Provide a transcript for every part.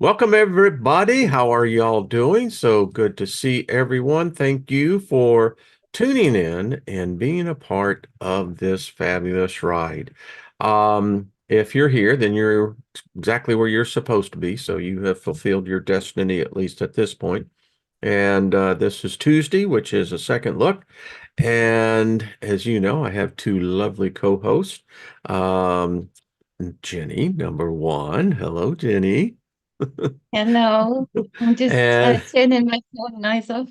Welcome, everybody. How are y'all doing? So good to see everyone. Thank you for tuning in and being a part of this fabulous ride. If you're here, then you're exactly where you're supposed to be. So you have fulfilled your destiny, at least at this point. And this is Tuesday, which is a second look. And as you know, I have two lovely co-hosts. Um, Jenny, number one. Hello, Jenny. Hello. I'm just And turning my phone noise off.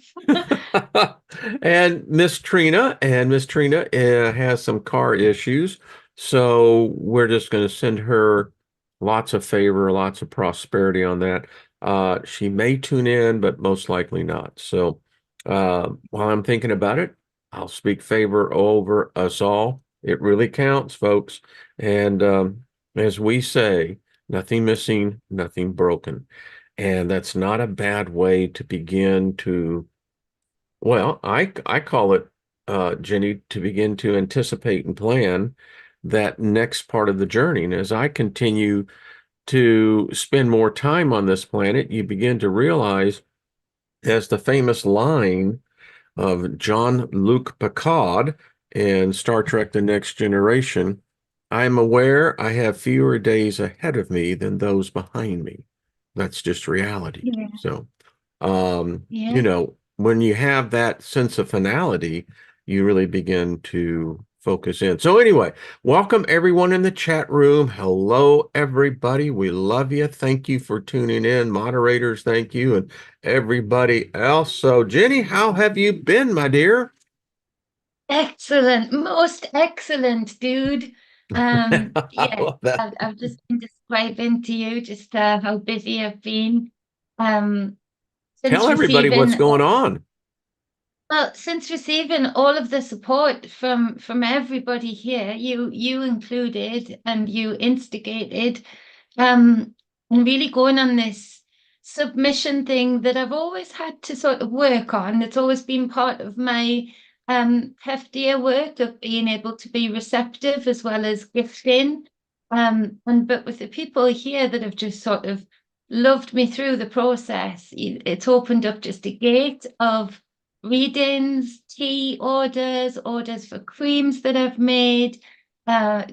and Miss Trina has some car issues, so we're just going to send her lots of favor, lots of prosperity on that. She may tune in, but most likely not. So while I'm thinking about it, I'll speak favor over us all. It really counts, folks. And as we say, nothing missing, nothing broken. And that's not a bad way to begin to, well, I call it, Jenny, to begin to anticipate and plan that next part of the journey. And as I continue to spend more time on this planet, you begin to realize, as the famous line of Jean-Luc Picard in Star Trek: The Next Generation, I am aware I have fewer days ahead of me than those behind me. That's just reality. Yeah. So, Yeah. when you have that sense of finality, you really begin to focus in. So anyway, welcome everyone in the chat room. Hello, everybody. We love you. Thank you for tuning in. Moderators, thank you. And everybody else. So, Jenny, how have you been, my dear? Excellent. Most excellent, dude. I Yeah, love that. I've just been describing to you just how busy I've been. Um, Tell since everybody what's receiving going on. since receiving all of the support from everybody here, you included, and you instigated, um, and really going on this submission thing that I've always had to sort of work on. It's always been part of my heftier work of being able to be receptive as well as gifting. And but with the people here that have just sort of loved me through the process, it's opened up just a gate of readings, tea orders, orders for creams that I've made.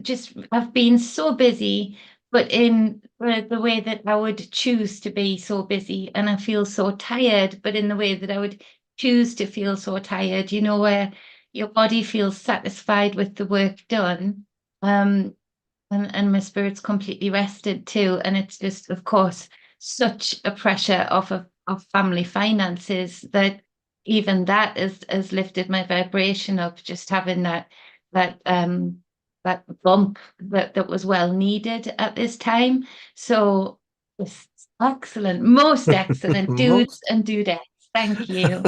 Just I've been so busy, but in the way that I would choose to be so busy, and I feel so tired, but in the way that I would choose to feel so tired, where your body feels satisfied with the work done. Um, and my spirit's completely rested too. And it's just, of course, such a pressure of family finances that even that has lifted my vibration up, just having that that bump that was well needed at this time. So it's excellent, most excellent dudes Most. and dudettes. Thank you.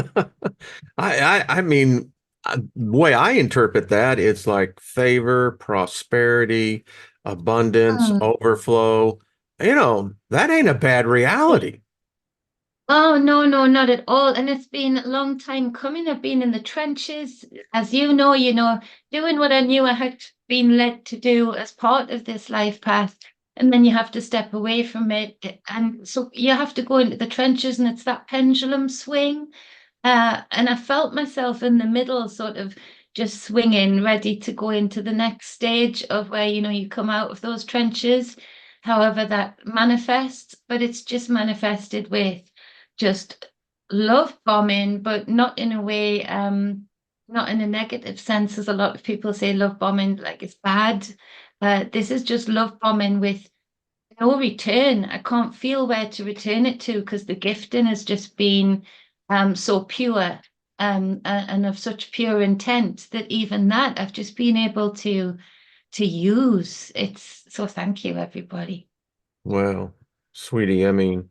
I mean, the way I interpret that, it's like favor, prosperity, abundance, Mm. overflow. That ain't a bad reality. Oh, no, no, not at all. And it's been a long time coming. I've been in the trenches, as doing what I knew I had been led to do as part of this life path. And then you have to step away from it. And so you have to go into the trenches, and it's that pendulum swing. And I felt myself in the middle, sort of just swinging, ready to go into the next stage of where, you come out of those trenches, however that manifests, but it's just manifested with just love bombing, but not in a way, not in a negative sense, as a lot of people say love bombing like it's bad. This is just love bombing with no return. I can't feel where to return it to because the gifting has just been so pure, and of such pure intent that even that I've just been able to use. It's so thank you, everybody. Well, sweetie, I mean,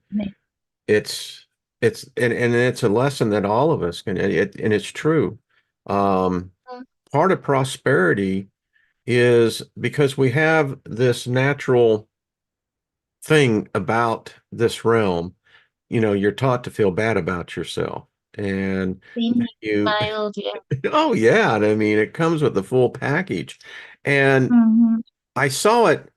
it's and it's a lesson that all of us can, and it's true. Um, Part of prosperity is because we have this natural thing about this realm. You're taught to feel bad about yourself. And Being you, mild, yeah. oh, yeah. And I mean, it comes with the full package. And Mhm. I saw it,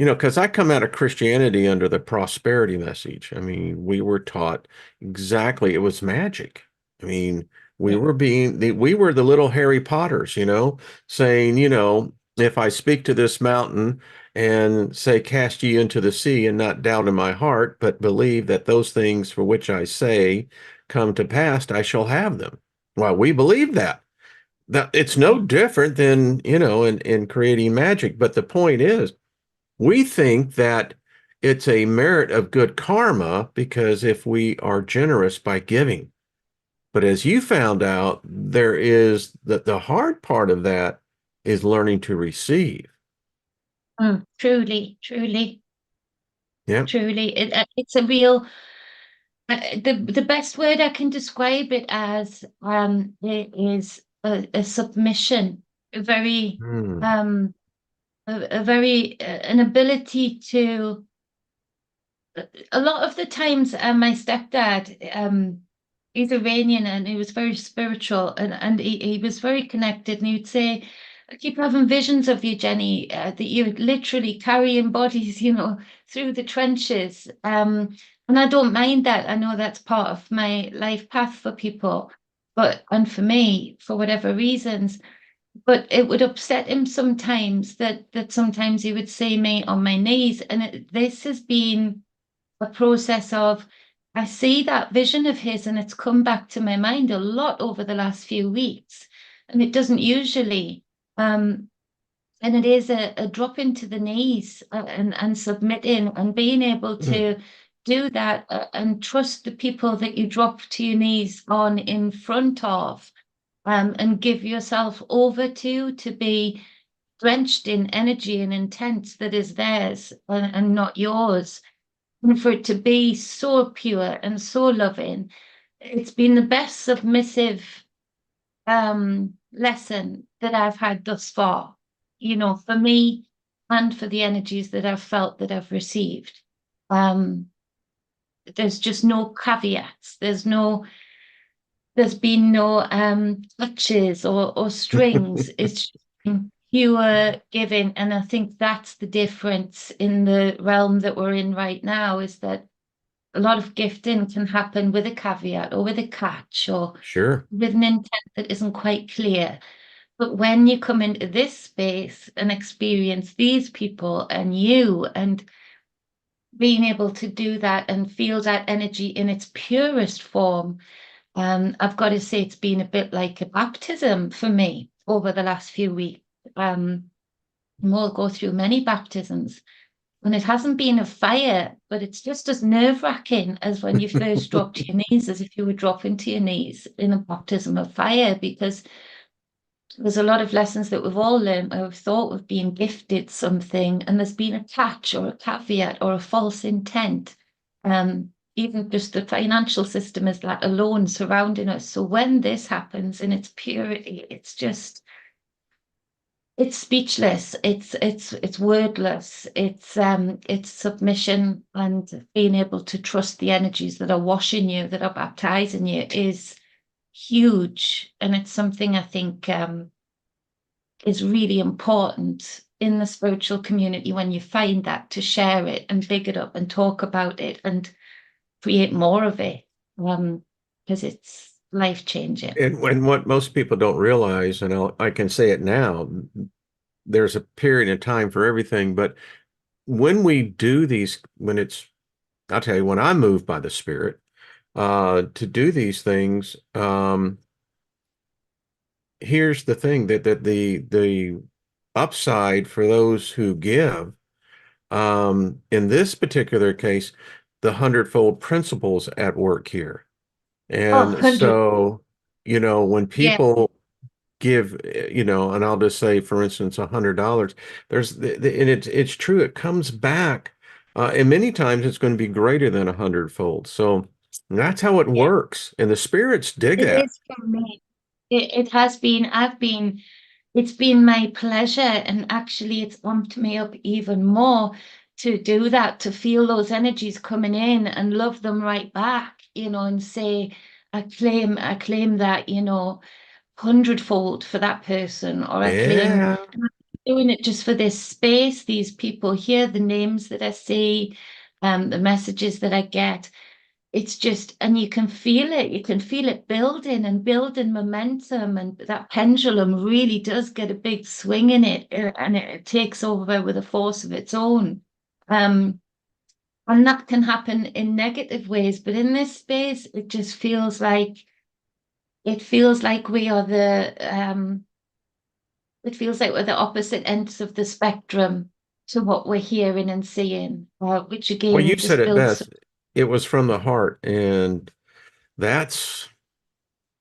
because I come out of Christianity under the prosperity message. I mean, we were taught exactly it was magic. I mean, we Yeah. were we were the little Harry Potters, saying, if I speak to this mountain and say, cast ye into the sea and not doubt in my heart, but believe that those things for which I say come to pass, I shall have them. Well, we believe that. That it's no Yeah. different than, in creating magic. But the point is, we think that it's a merit of good karma because if we are generous by giving. But as you found out, there is that the hard part of that is learning to receive. Truly, truly, Yeah. truly. It's a real, the best word I can describe it as, it is a submission, a very, Hmm. um, a very, an ability to, a lot of the times, my stepdad, he's Iranian and he was very spiritual and he was very connected. And he'd say, I keep having visions of you, Jenny, that you're literally carrying bodies, through the trenches. And I don't mind that. I know that's part of my life path for people, and for me, for whatever reasons. But it would upset him sometimes that sometimes he would see me on my knees. And this has been a process of, I see that vision of his and it's come back to my mind a lot over the last few weeks. And it doesn't usually. Um, and it is a drop into the knees, and submitting and being able Hmm. to do that, and trust the people that you drop to your knees on in front of, and give yourself over to be drenched in energy and intent that is theirs, and not yours, and for it to be so pure and so loving. It's been the best submissive lesson that I've had thus far, for me and for the energies that I've felt that I've received. Um, there's just no caveats. There's been no touches or strings. It's just been pure giving. And I think that's the difference in the realm that we're in right now, is that a lot of gifting can happen with a caveat or with a catch or Sure. with an intent that isn't quite clear. But when you come into this space and experience these people and you, and being able to do that and feel that energy in its purest form, I've got to say it's been a bit like a baptism for me over the last few weeks. We'll go through many baptisms. And it hasn't been a fire, but it's just as nerve-wracking as when you first drop to your knees, as if you were dropping to your knees in a baptism of fire, because there's a lot of lessons that we've all learned where we've thought we've been gifted something, and there's been a catch or a caveat or a false intent. Even just the financial system is like alone surrounding us. So when this happens in its purity, it's speechless, it's wordless, it's submission, and being able to trust the energies that are washing you, that are baptizing you, is huge. And it's something I think is really important in the spiritual community, when you find that, to share it and big it up and talk about it and create more of it, because it's life changing. And what most people don't realize, and I can say it now, there's a period of time for everything, but when we do these, I'll tell you, when I'm moved by the Spirit, to do these things, here's the thing that the upside for those who give, in this particular case, the hundredfold principles at work here. Oh, And 100. so, when Yeah. people give, and I'll just say, for instance, $100, and it's true, it comes back, and many times it's going to be greater than a hundredfold. So that's how it Yeah. works, and the spirits dig It that. is for me. It has been, it's been my pleasure, and actually it's pumped me up even more to do that, to feel those energies coming in and love them right back, and say, I claim that, hundredfold for that person, or I claim Yeah. doing it just for this space, these people here, the names that I see, the messages that I get. It's just, and you can feel it. You can feel it building and building momentum, and that pendulum really does get a big swing in it, and it takes over with a force of its own. Um, and that can happen in negative ways, but in this space, it just feels like we are it feels like we're the opposite ends of the spectrum to what we're hearing and seeing, which Well, you again said just it builds. best. It was from the heart, and that's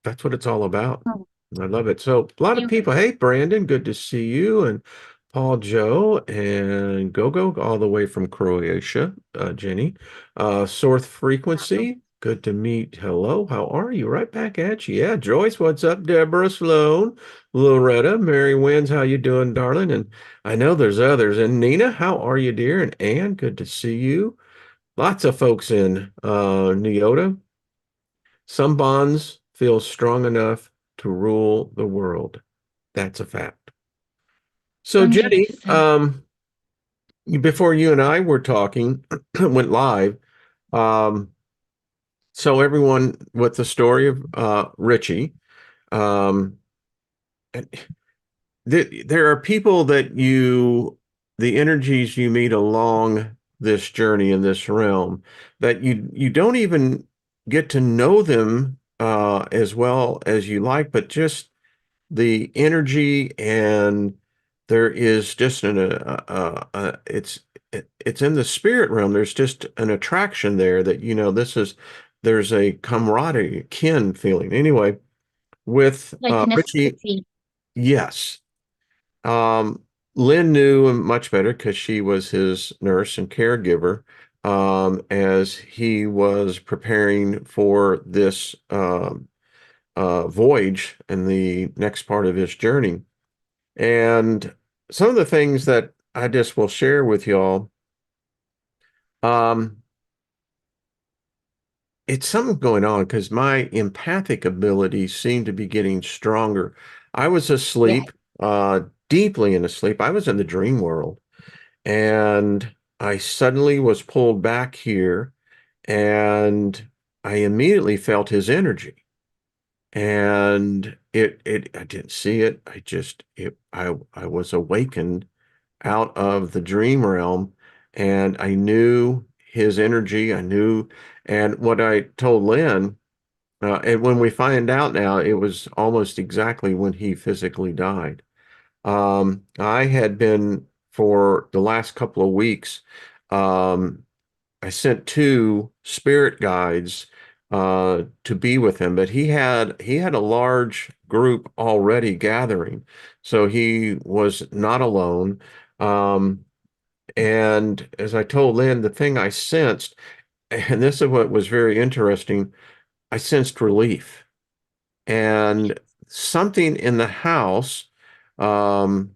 that's what it's all about. Oh, I love it. So a lot of you, people, hey Brandon, good to see you, and Paul Joe and Gogo all the way from Croatia, Jenny. Source Frequency, good to meet. Hello, how are you? Right back at you. Yeah, Joyce, what's up? Deborah Sloan, Loretta, Mary Wins, how you doing, darling? And I know there's others. And Nina, how are you, dear? And Ann, good to see you. Lots of folks in Neota. Some bonds feel strong enough to rule the world. That's a fact. So, Jenny, 100%. before you and I were talking, went live. Um, so everyone with the story of Richie, um, there are people that the energies you meet along this journey in this realm that you don't even get to know them as well as you like, but just the energy and there is just it's in the spirit realm. There's just an attraction there that there's a camaraderie, kin feeling. Anyway, with Like an Richie, affinity. yes. Um, Lynn knew him much better because she was his nurse and caregiver as he was preparing for this voyage and the next part of his journey. And some of the things that I just will share with y'all, um, it's something going on because my empathic abilities seem to be getting stronger. I was Yeah. asleep, deeply in a sleep. I was in the dream world, and I suddenly was pulled back here, and I immediately felt his energy. And I didn't see it. I was awakened out of the dream realm, and I knew his energy. I knew, and what I told Lynn, and when we find out now, it was almost exactly when he physically died. I had been for the last couple of weeks. Um, I sent two spirit guides to be with him, but he had a large group already gathering, so he was not alone. Um, and as I told Lynn, the thing I sensed, and this is what was very interesting, I sensed relief and something in the house, um,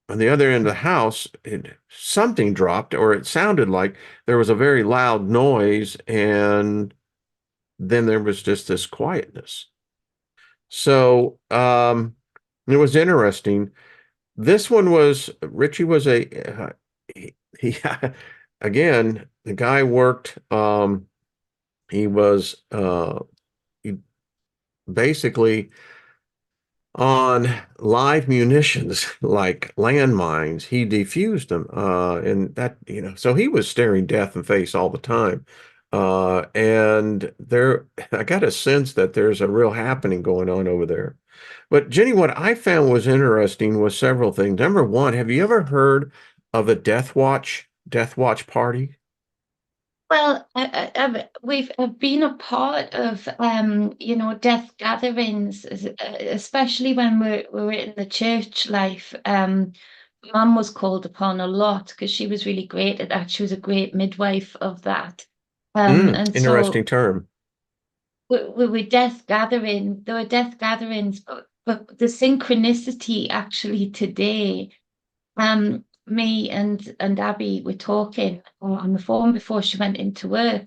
on the other end of the house, something dropped, or it sounded like there was a very loud noise, and then there was just this quietness. So it was interesting. This one was Richie was he again, the guy worked he was he basically on live munitions like landmines. He defused them and that so he was staring death in the face all the time. And there I got a sense that there's a real happening going on over there. But Jenny, what I found was interesting was several things. Number one, have you ever heard of a Death Watch party? Well, I've been a part of death gatherings, especially when we were in the church life. Mum was called upon a lot because she was really great at that. She was a great midwife of that. And so Interesting term. we were death gathering. There were death gatherings, but the synchronicity actually today. Me and Abby were talking on the phone before she went into work,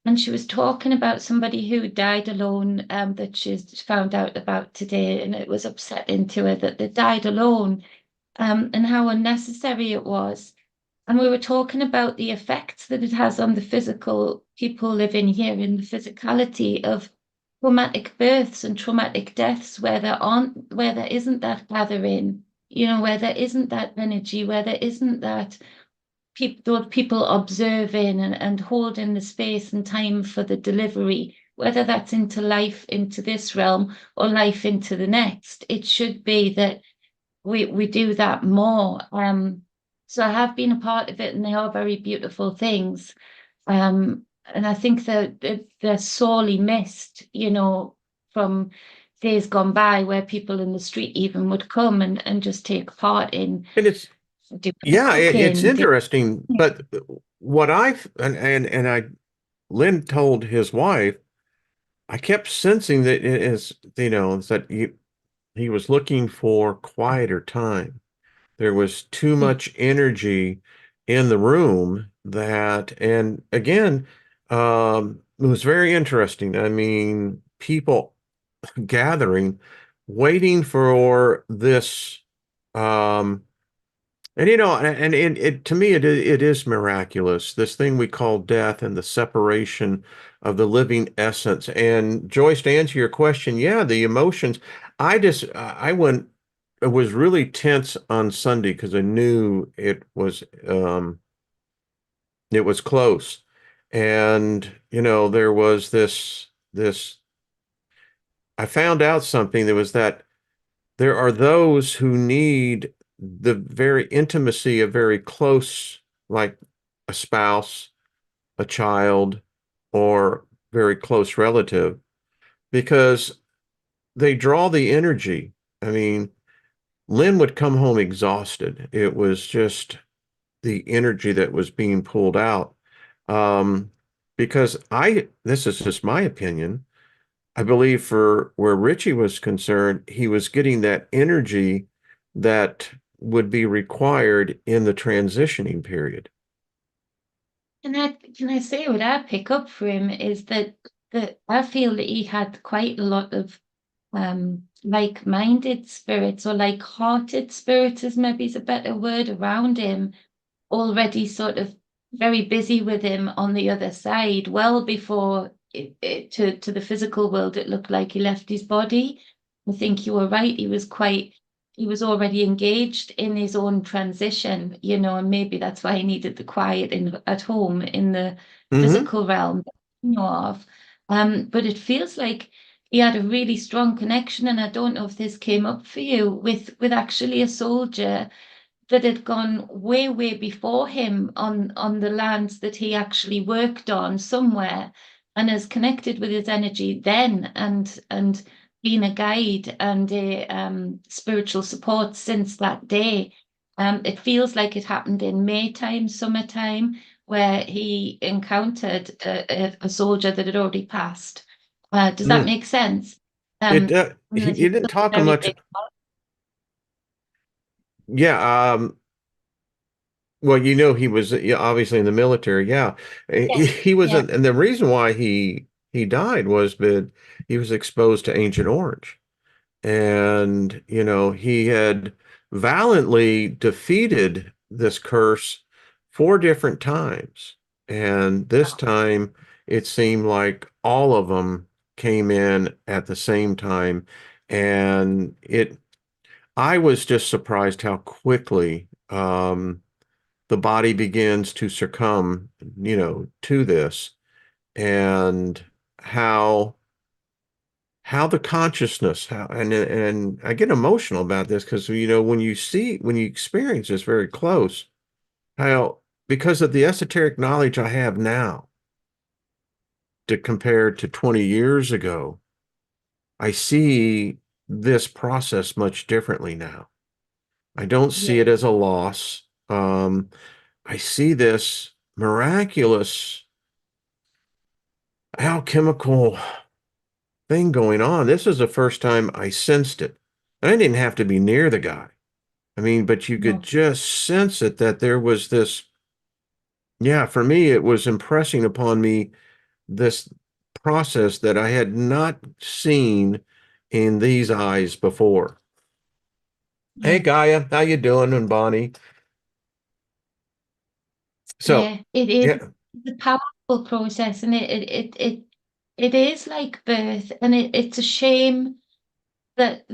and she was talking about somebody who died alone, that she's found out about today, and it was upsetting to her that they died alone. and how unnecessary it was. And we were talking about the effects that it has on the physical people living here in the physicality of traumatic births and traumatic deaths where there isn't that gathering, where there isn't that energy, where there isn't that those people observing and holding the space and time for the delivery, whether that's into life, into this realm, or life into the next. It should be that we do that more. So I have been a part of it, and they are very beautiful things. And I think that they're sorely missed, from days gone by where people in the street even would come and just take part in And doing the yeah, it's cooking. interesting. But what I've and I Lynn told his wife, I kept sensing that it is, that he was looking for quieter time. There was too Yeah. much energy in the room and again, it was very interesting. I mean, people gathering, waiting for this, um, and it to me it is miraculous. This thing we call death and the separation of the living essence. And Joyce, to answer your question, yeah, the emotions. I went. I was really tense on Sunday because I knew it was close, and there was this. I found out something. There was that there are those who need the very intimacy of very close, like a spouse, a child, or very close relative, because they draw the energy. I mean, Lynn would come home exhausted. It was just the energy that was being pulled out. Um, because this is just my opinion. I believe for where Richie was concerned, he was getting that energy that would be required in the transitioning period. Can I say what I pick up for him is that I feel that he had quite a lot of like-minded spirits, or like-hearted spirits, is maybe is a better word, around him, already sort of very busy with him on the other side, well before to the physical world it looked like he left his body. I think you were right. He was already engaged in his own transition, and maybe that's why he needed the quiet at home in the Hmm. physical realm that you know of. But it feels like he had a really strong connection, and I don't know if this came up for you with actually a soldier that had gone way, way before him on the lands that he actually worked on somewhere, and has connected with his energy then, and been a guide and a spiritual support since that day. It feels like it happened in May time, summertime, where he encountered a soldier that had already passed. Does that Mm. make sense? It And he, that he he didn't took a talk very much. big. Yeah. Well, he was, yeah, obviously in the military. Yeah, Yes, he was, yeah. and the reason why he died was that he was exposed to Agent Orange. And, he had valiantly defeated this curse 4 different times. And this time it seemed like all of them came in at the same time. And I was just surprised how quickly the body begins to succumb, to this, and how the consciousness how and I get emotional about this because when you experience this very close, how because of the esoteric knowledge I have now to compare to 20 years ago, I see this process much differently now. I don't see Yeah. it as a loss. I see this miraculous alchemical thing going on. This is the first time I sensed it. And I didn't have to be near the guy. I mean, but you could No. just sense it that there was this, yeah, for me, it was impressing upon me this process that I had not seen in these eyes before. Hey Yeah, Gaia, how you doing? And Bonnie. So, yeah. It is yeah, a powerful process, and it is like birth, and it's a shame that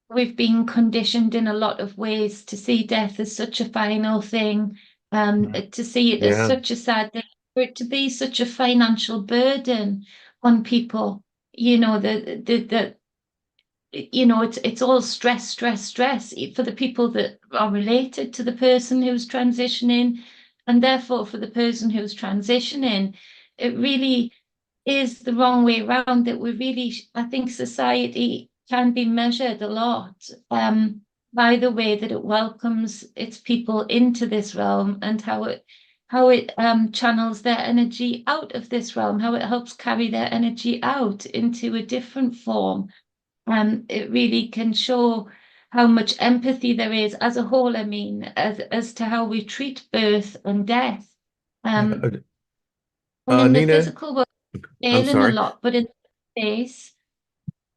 we've been conditioned in a lot of ways to see death as such a final thing, to see it as yeah, such a sad thing, for it to be such a financial burden on people. You know, it's all stress, stress, stress for the people that are related to the person who's transitioning, and therefore for the person who's transitioning, it really is the wrong way around. That we really, I think society can be measured a lot by the way that it welcomes its people into this realm, and how it channels their energy out of this realm, how it helps carry their energy out into a different form. It really can show how much empathy there is as a whole, I mean, as to how we treat birth and death. yeah. Um, and in the Nina, physical world, I'm failing a sorry. lot, but in the space,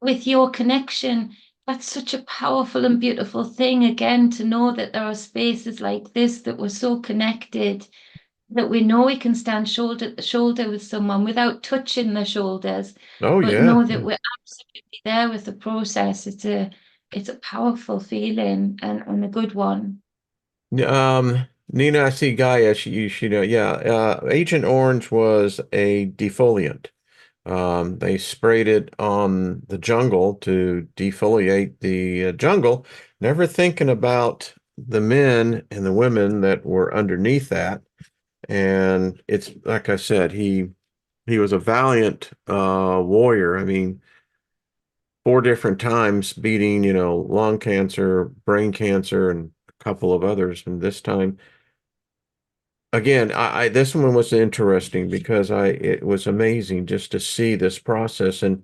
with your connection, that's such a powerful and beautiful thing, again, to know that there are spaces like this that we're so connected, that we know we can stand shoulder to shoulder with someone without touching their shoulders, Oh but yeah. know that we're absolutely there with the process. It's a powerful feeling, and a good one. Nina, I see Gaia. She know, yeah. Agent Orange was a defoliant. They sprayed it on the jungle to defoliate the jungle, never thinking about the men and the women that were underneath that. And it's like I said, he was a valiant warrior. I mean, four different times beating, lung cancer, brain cancer, and a couple of others. And this time, again, I this one was interesting because it was amazing just to see this process. And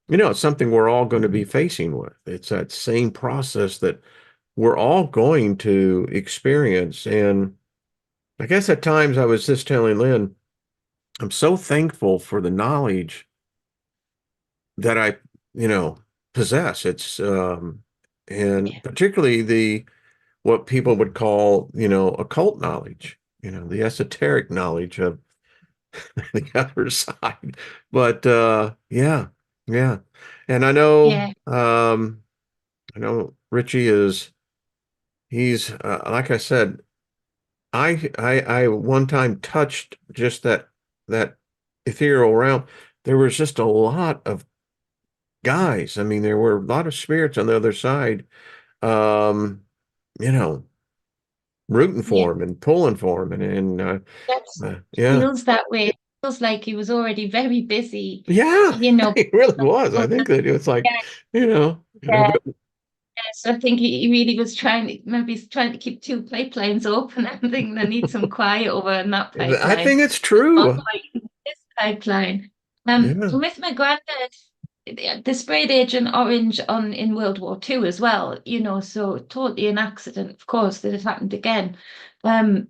it's something we're all going to be facing with. It's that same process that we're all going to experience. And I guess at times I was just telling Lynn, I'm so thankful for the knowledge that I, you know, possess. And particularly what people would call, occult knowledge, the esoteric knowledge of the other side. But yeah, yeah. And Yeah, I know Richie he's like I said, I one time touched just that ethereal realm. There was just a lot of guys. I mean, there were a lot of spirits on the other side, um, you know, rooting yeah. for him and pulling for him, and That's yeah, feels that way. It feels like he was already very busy, yeah, you know. it really was. I think that it was like, Yeah, yeah. but So I think he really was maybe he's trying to keep two pipelines open. I think they need some quiet over in that I pipeline. think it's There's not true. quite this pipeline. Yeah, With my granddad, they sprayed Agent Orange on in World War II as well, so totally an accident, of course, that it happened again. Um,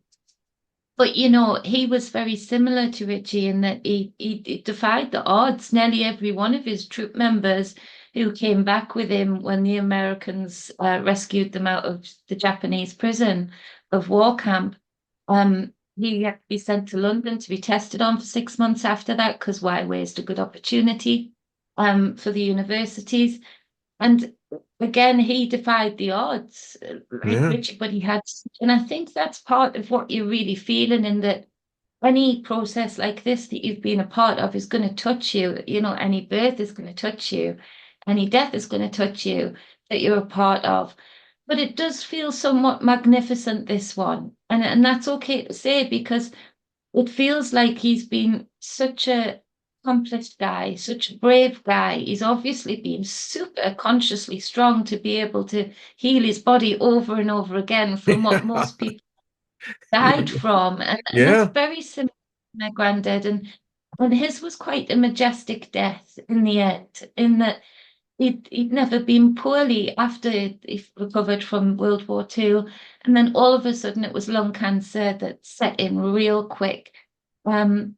but he was very similar to Richie in that he defied the odds. Nearly every one of his troop members who came back with him when the Americans rescued them out of the Japanese prison of war camp, he had to be sent to London to be tested on for 6 months after that, because why waste a good opportunity for the universities? And again, he defied the odds, like yeah, Richard, but he had, and I think that's part of what you're really feeling, in that any process like this that you've been a part of is going to touch you. Any birth is going to touch you, any death is going to touch you that you're a part of. But it does feel somewhat magnificent, this one. And that's okay to say, because it feels like he's been such a accomplished guy, such a brave guy. He's obviously been super consciously strong to be able to heal his body over and over again from what yeah, most people died from. And that's yeah, very similar to my granddad. And his was quite a majestic death in the end, in that he'd never been poorly after he recovered from World War II. And then all of a sudden it was lung cancer that set in real quick. Um,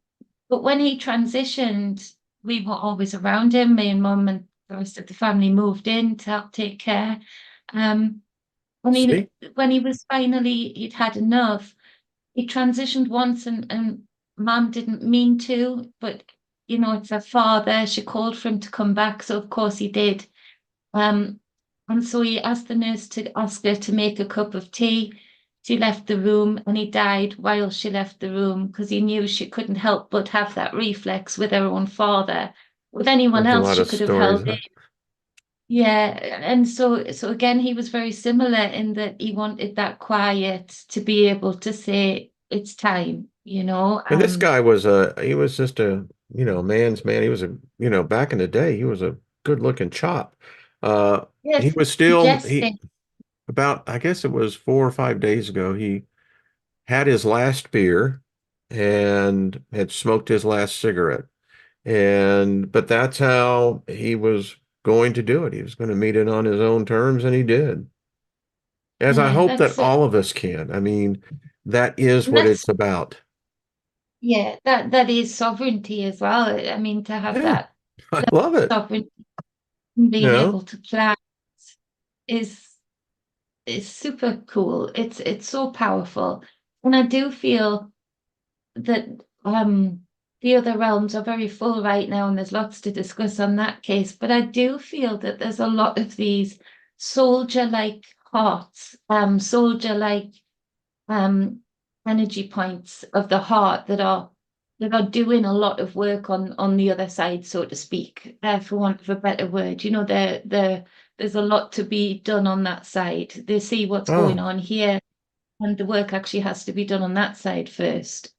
but when he transitioned, we were always around him. Me and mum and the rest of the family moved in to help take care. Um, When See? he was finally, he'd had enough, he transitioned once and mom didn't mean to, but it's her father. She called for him to come back, so of course he did. Um, and so he asked the nurse to ask her to make a cup of tea. She left the room and he died while she left the room because he knew she couldn't help but have that reflex with her own father. With anyone There's a else, lot she of could have stories. held it. Yeah, and so again, he was very similar in that he wanted that quiet to be able to say it's time, you know. And this guy was he was just a, man's man. He was a, back in the day, he was a good looking chop. He Yes, was still, majestic. about, I guess it was 4 or 5 days ago, he had his last beer and had smoked his last cigarette. But that's how he was going to do it. He was going to meet it on his own terms, and he did. As I Yeah, hope that all of us can. I mean, that is what that's it's about. yeah, that is sovereignty as well. I mean, to have Yeah, that I love it. sovereignty and You being know? able to plan is is super cool. It's so powerful. And I do feel that the other realms are very full right now, and there's lots to discuss on that case. But I do feel that there's a lot of these soldier-like hearts, soldier-like um, energy points of the heart that are doing a lot of work on the other side, so to speak, for want of a better word. There's a lot to be done on that side. They see what's going Oh, on here, and the work actually has to be done on that side first.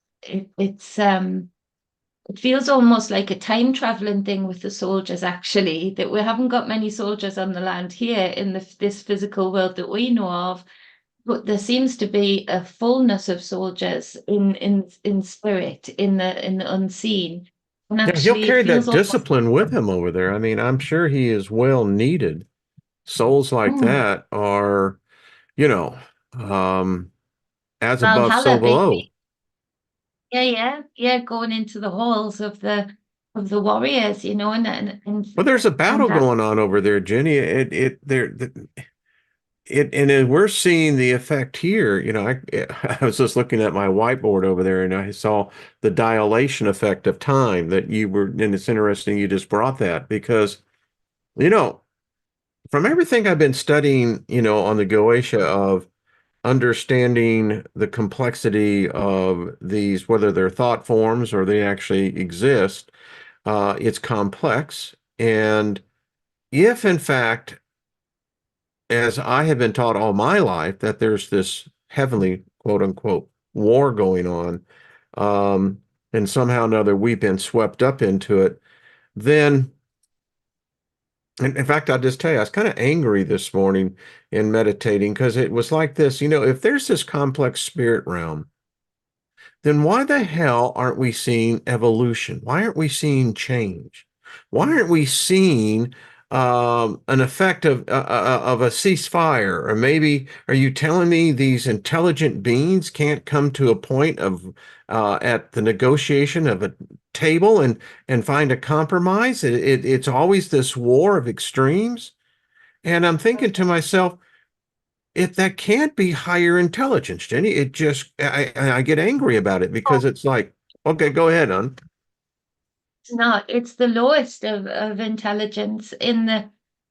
It feels almost like a time traveling thing with the soldiers, actually, that we haven't got many soldiers on the land here in this physical world that we know of, but there seems to be a fullness of soldiers in spirit, in the unseen. And yeah, he'll actually it carry feels that almost discipline with him over there. I mean, I'm sure he is well needed. Souls like mm, that are, you know, um, as above, so Valhalla, below. baby. Yeah, yeah, yeah, going into the halls of the warriors, Well, there's a and battle that going on over there, Jenny. We're seeing the effect here. I was just looking at my whiteboard over there, and I saw the dilation effect of time that you were, and it's interesting you just brought that because, you know, from everything I've been studying, on the Goetia of understanding the complexity of these, whether they're thought forms or they actually exist, it's complex. And if, in fact, as I have been taught all my life, that there's this heavenly, quote unquote, war going on, um, and somehow or another we've been swept up into it, then, in fact, I'll just tell you, I was kind of angry this morning in meditating because it was like this, if there's this complex spirit realm, then why the hell aren't we seeing evolution? Why aren't we seeing change? Why aren't we seeing an effect of a ceasefire? Or maybe are you telling me these intelligent beings can't come to a point of at the negotiation of a table and find a compromise? It's always this war of extremes. And I'm thinking to myself, if that can't be higher intelligence, Jenny, it just I get angry about it because it's like, okay, go ahead, hon. it's not. It's the lowest of intelligence in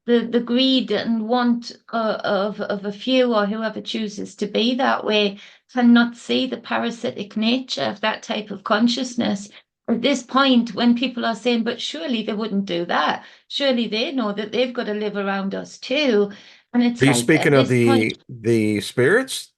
the greed and want of a few or whoever chooses to be that way cannot see the parasitic nature of that type of consciousness. At this point, when people are saying, but surely they wouldn't do that, surely they know that they've got to live around us too. And Are it's you like speaking at of this point, the spirits?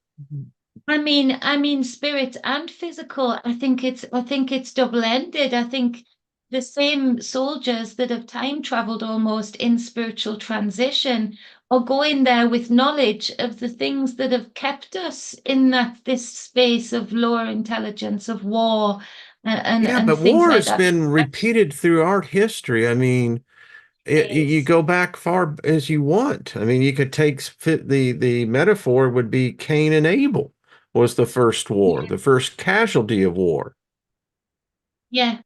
I mean, spirit and physical. I think it's double-ended. I think the same soldiers that have time traveled almost in spiritual transition are going there with knowledge of the things that have kept us in this space of lower intelligence, of war, Yeah, and but things war like has that. been repeated through art history. I mean, you Is go back far as you want. I mean, you could take fit the metaphor would be Cain and Abel was the first war, the first casualty of war. yeah,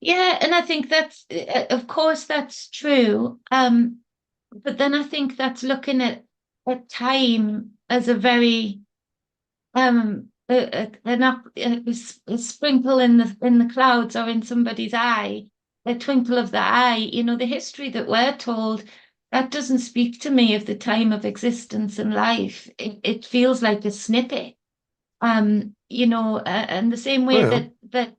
yeah, and I think of course, that's true. But then I think that's looking at at time as a very a sprinkle in the clouds or in somebody's eye, a twinkle of the eye. The history that we're told, that doesn't speak to me of the time of existence and life. It feels like a snippet. And the same way Well, that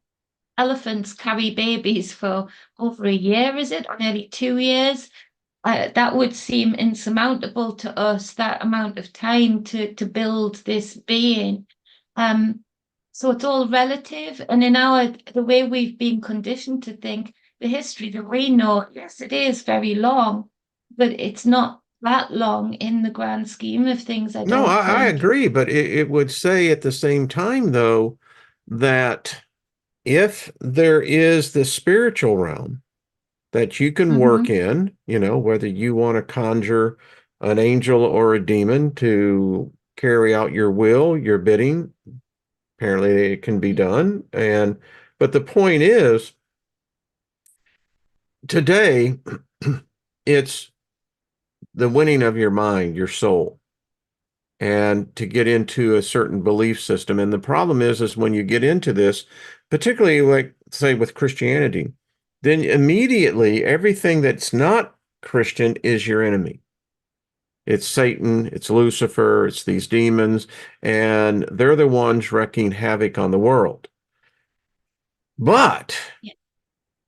elephants carry babies for over a year, is it, or nearly 2 years? That would seem insurmountable to us, that amount of time to build this being. Um, so it's all relative. And in the way we've been conditioned to think, the history that we know, yes, it is very long, but it's not that long in the grand scheme of things, I no, don't I think. agree, but it would say at the same time, though, that if there is the spiritual realm that you can work Hmm. in, whether you want to conjure an angel or a demon to carry out your will, your bidding, apparently it can be done. But the point is, today, it's the winning of your mind, your soul, and to get into a certain belief system. And the problem is when you get into this, particularly like say with Christianity, then immediately everything that's not Christian is your enemy. It's Satan, it's Lucifer, it's these demons, and they're the ones wreaking havoc on the world. But Yeah.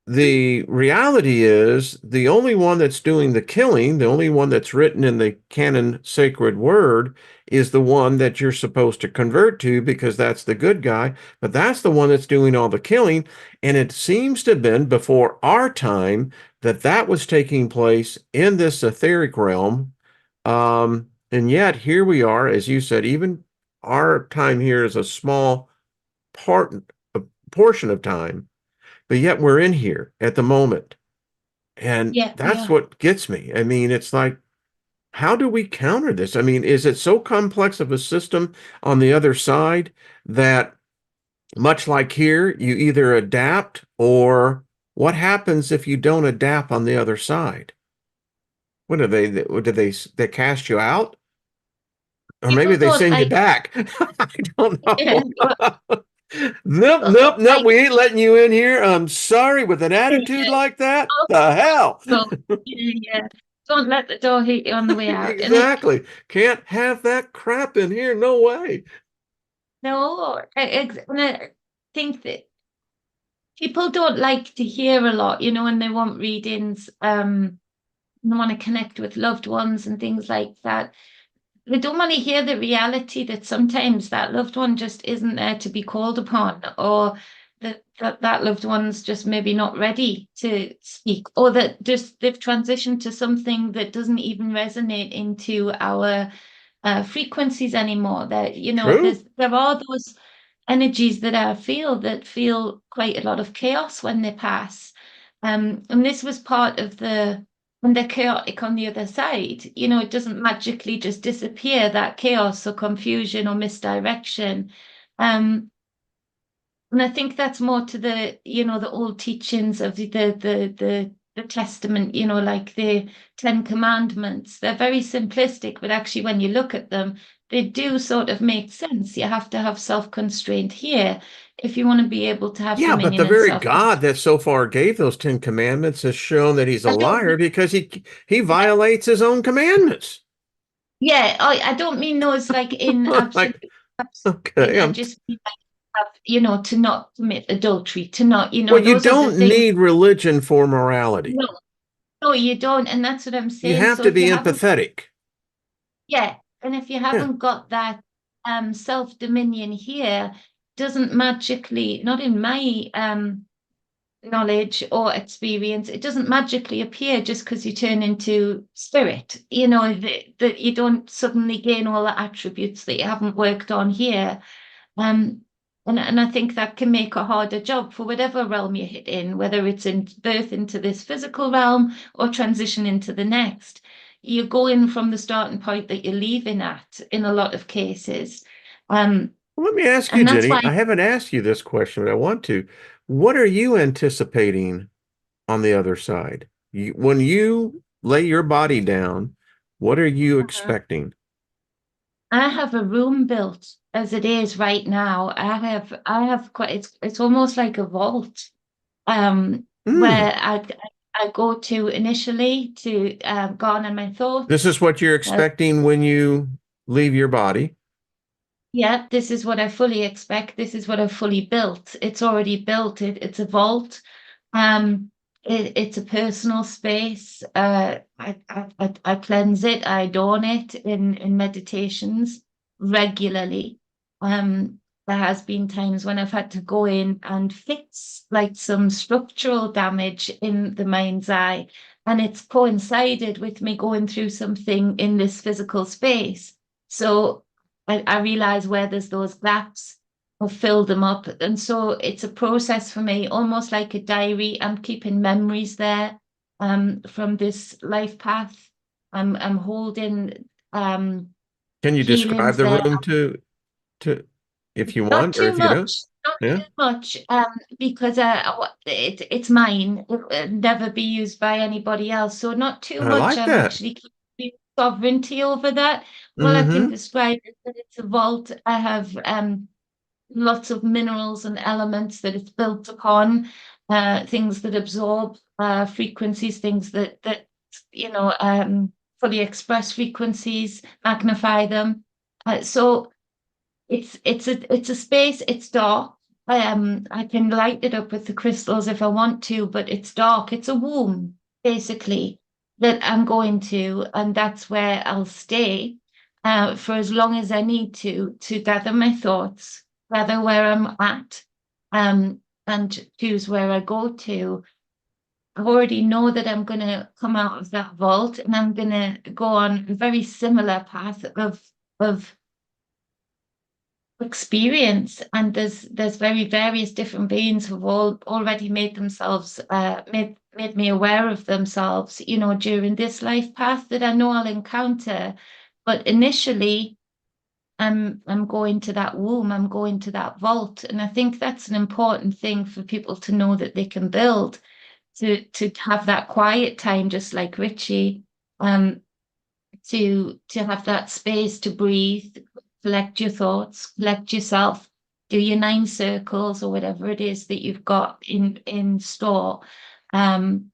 the reality is the only one that's doing the killing, the only one that's written in the canon sacred word is the one that you're supposed to convert to because that's the good guy, but that's the one that's doing all the killing. And it seems to have been before our time that that was taking place in this etheric realm. And yet here we are, as you said, even our time here is a small part, a portion of time, but yet we're in here at the moment. And Yeah, we that's are. what gets me. I mean, it's like, how do we counter this? I mean, is it so complex of a system on the other side that, much like here, you either adapt or what happens if you don't adapt on the other side? What do they cast you out? Or maybe People they don't send you like, back. I don't know. well, Nope, people nope, don't nope. like, We ain't letting you in here. I'm sorry. With an attitude like that, the hell. so, yeah, don't let the door hit you on the way out. And Exactly. Can't have that crap in here. No way. no, and I think that people don't like to hear a lot, and they want readings, and they want to connect with loved ones and things like that. They don't want to hear the reality that sometimes that loved one just isn't there to be called upon, or that loved one's just maybe not ready to speak, or that just they've transitioned to something that doesn't even resonate into our frequencies anymore. That True. there are those energies that feel quite a lot of chaos when they pass. And this was part of when they're chaotic on the other side. It doesn't magically just disappear, that chaos or confusion or misdirection. Um, and I think that's more to the old teachings of the Testament, like the Ten Commandments. They're very simplistic, but actually, when you look at them, they do sort of make sense. You have to have self-constraint here if you want to be able to have Yeah, but dominion the and very self-control. God that so far gave those Ten Commandments has shown that he's a I don't liar mean, because he yeah, violates his own commandments. yeah, I don't mean those like in absolute, Like, absolutely. okay, I just mean to not commit adultery, to not, well, you those are the don't things. need religion for morality. No, no, you don't. And that's what I'm You saying. have So to if be you haven't, empathetic. yeah, and if you Yeah. haven't got that self-dominion here, doesn't magically, not in my knowledge or experience, it doesn't magically appear just because you turn into spirit, that you don't suddenly gain all the attributes that you haven't worked on here. Um, and I think that can make a harder job for whatever realm you hit in, whether it's in birth into this physical realm or transition into the next. You're going from the starting point that you're leaving at in a lot of cases. Um, Let me ask you, and that's Jenny. why I haven't asked you this question, but I want to. What are you anticipating on the other side? When you lay your body down, what are you Mhm. expecting? I have a room built as it is right now. I have quite it's almost like a vault Hmm. where I go to initially to garner my This thoughts. is what you're Uh, expecting when you leave your body. yeah, this is what I fully expect. This is what I've fully built. It's already built. It's a vault. Um, it's a personal space. I cleanse it. I adorn it in meditations regularly. Um, there has been times when I've had to go in and fix like some structural damage in the mind's eye, and it's coincided with me going through something in this physical space. So I realize where there's those gaps or fill them up. And so it's a process for me, almost like a diary. I'm keeping memories there from this life path. I'm holding Can you describe healings the there. room to if you Not want or too if you don't? much, not Yeah. too much, because it's mine. It will never be used by anybody else. So not too I much. like I'm that. actually keeping sovereignty over that. All I can Mm-hmm. describe is that it's a vault. I have lots of minerals and elements that it's built upon, things that absorb frequencies, things that you know fully express frequencies, magnify them. So it's a space. It's dark. I can light it up with the crystals if I want to, but it's dark. It's a womb basically that I'm going to, and that's where I'll stay for as long as I need to gather my thoughts, gather where I'm at, and choose where I go to. I already know that I'm going to come out of that vault, and I'm going to go on a very similar path of experience. And there's very various different beings who've all already made themselves made me aware of themselves, during this life path that I know I'll encounter. But initially I'm going to that womb, I'm going to that vault. And I think that's an important thing for people to know, that they can build, to have that quiet time, just like Richie. Um, to have that space to breathe, collect your thoughts, collect yourself, do your 9 circles or whatever it is that you've got in store, um,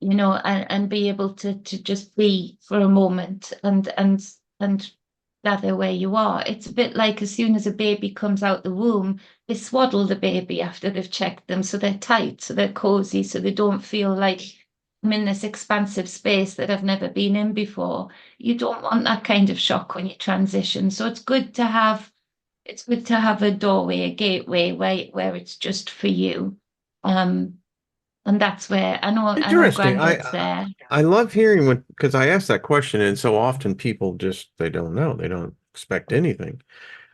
and be able to just be for a moment and gather where you are. It's a bit like, as soon as a baby comes out the womb, they swaddle the baby after they've checked them, so they're tight, so they're cozy, so they don't feel like I'm in this expansive space that I've never been in before. You don't want that kind of shock when you transition. So it's good to have a doorway, a gateway where it's just for you. Um, and that's where I know Interesting. Granddad's there. I love hearing when because I ask that question and so often people just they don't know. They don't expect anything.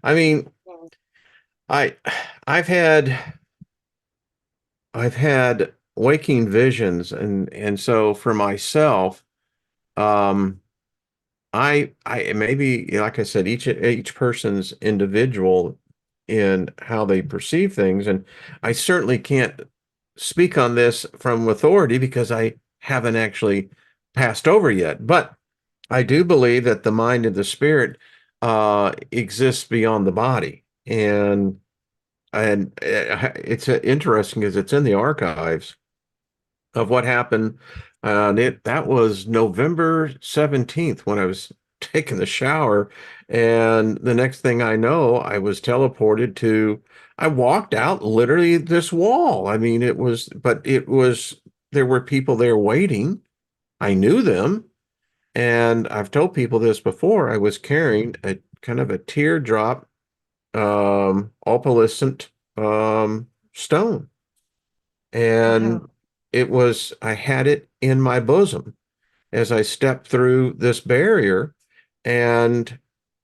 I mean, I I've had I've had waking visions and so for myself, um I maybe like I said, each person's individual in how they perceive things, and I certainly can't speak on this from authority because I haven't actually passed over yet. But I do believe that the mind and the spirit exists beyond the body, and it's interesting because it's in the archives of what happened. That was November 17th when I was taking the shower. And the next thing I know, I was teleported to, I walked out literally this wall. I mean, there were people there waiting. I knew them. And I've told people this before. I was carrying a kind of a teardrop, opalescent, stone. And Wow. I had it in my bosom as I stepped through this barrier, and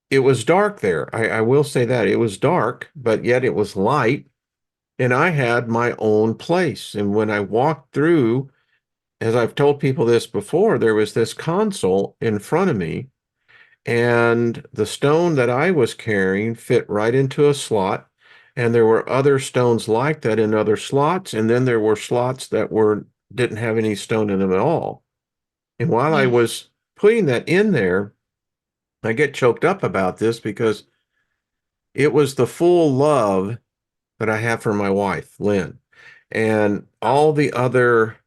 it was dark there. I will say that it was dark, but yet it was light, and I had my own place. And when I walked through, as I've told people this before, there was this console in front of me, and the stone that I was carrying fit right into a slot. And there were other stones like that in other slots, and then there were slots that were didn't have any stone in them at all. And while I Yes. was putting that in there, I get choked up about this because it was the full love that I have for my wife, Lynn, and all the other.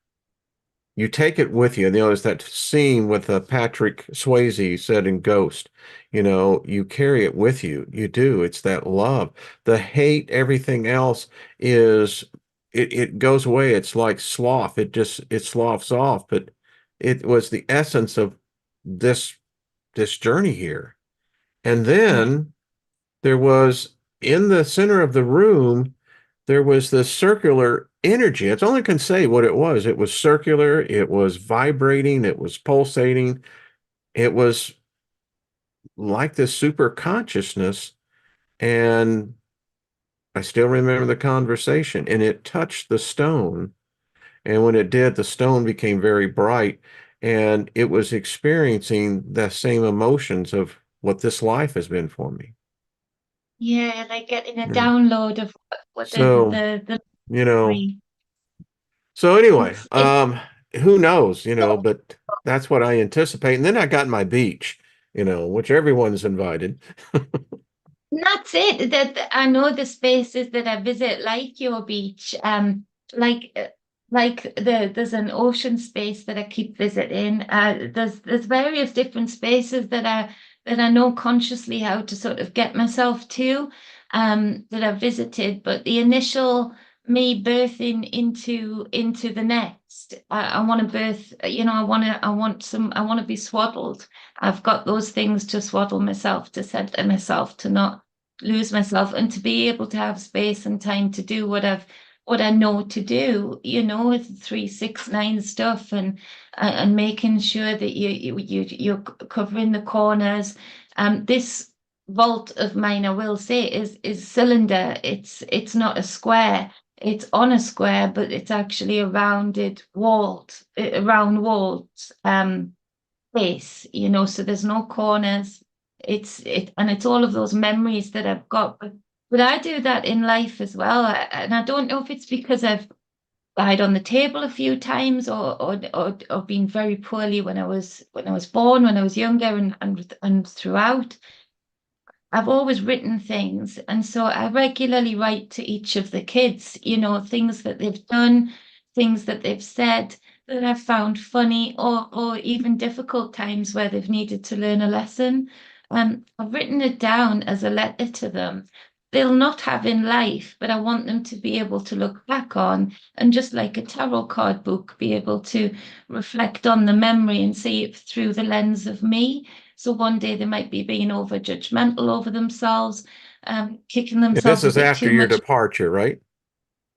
You take it with you. You know, there's that scene with Patrick Swayze said in Ghost, you know, you carry it with you. You do. It's that love. The hate, everything else is it goes away. It's like sloth. It sloughs off. But it was the essence of this this journey here. And Yeah. then there was in the center of the room there was this circular energy. It's only can say what it was. It was circular, it was vibrating, it was pulsating, it was like this super consciousness. And I still remember the conversation, and it touched the stone. And when it did, the stone became very bright, and it was experiencing the same emotions of what this life has been for me. Yeah, like getting a Yeah. download of what So, the you know, memory. so anyway, It's who knows, so but that's what I anticipate. And then I got my beach, which everyone's invited. And that's it. That I know the spaces that I visit, like your beach, like there's an ocean space that I keep visiting. There's various different spaces that I know consciously how to sort of get myself to, that I've visited. But the initial me birthing into the next, I want to birth. I want to be swaddled. I've got those things to swaddle myself, to center myself, to not lose myself, and to be able to have space and time to do what I know to do, with 369 stuff, and making sure that you're covering the corners. This vault of mine, I will say, is cylinder. It's not a square. It's on a square, but it's actually a round walled space, so there's no corners. And it's all of those memories that I've got. But I do that in life as well. And I don't know if it's because I've died on the table a few times, or been very poorly when I was born, when I was younger, and throughout. I've always written things, and so I regularly write to each of the kids, things that they've done, things that they've said that I've found funny, or even difficult times where they've needed to learn a lesson. I've written it down as a letter to them. They'll not have in life, but I want them to be able to look back on, and just like a tarot card book, be able to reflect on the memory and see it through the lens of me. So one day they might be being over judgmental over themselves, kicking And this themselves a is bit after too your much. departure, right?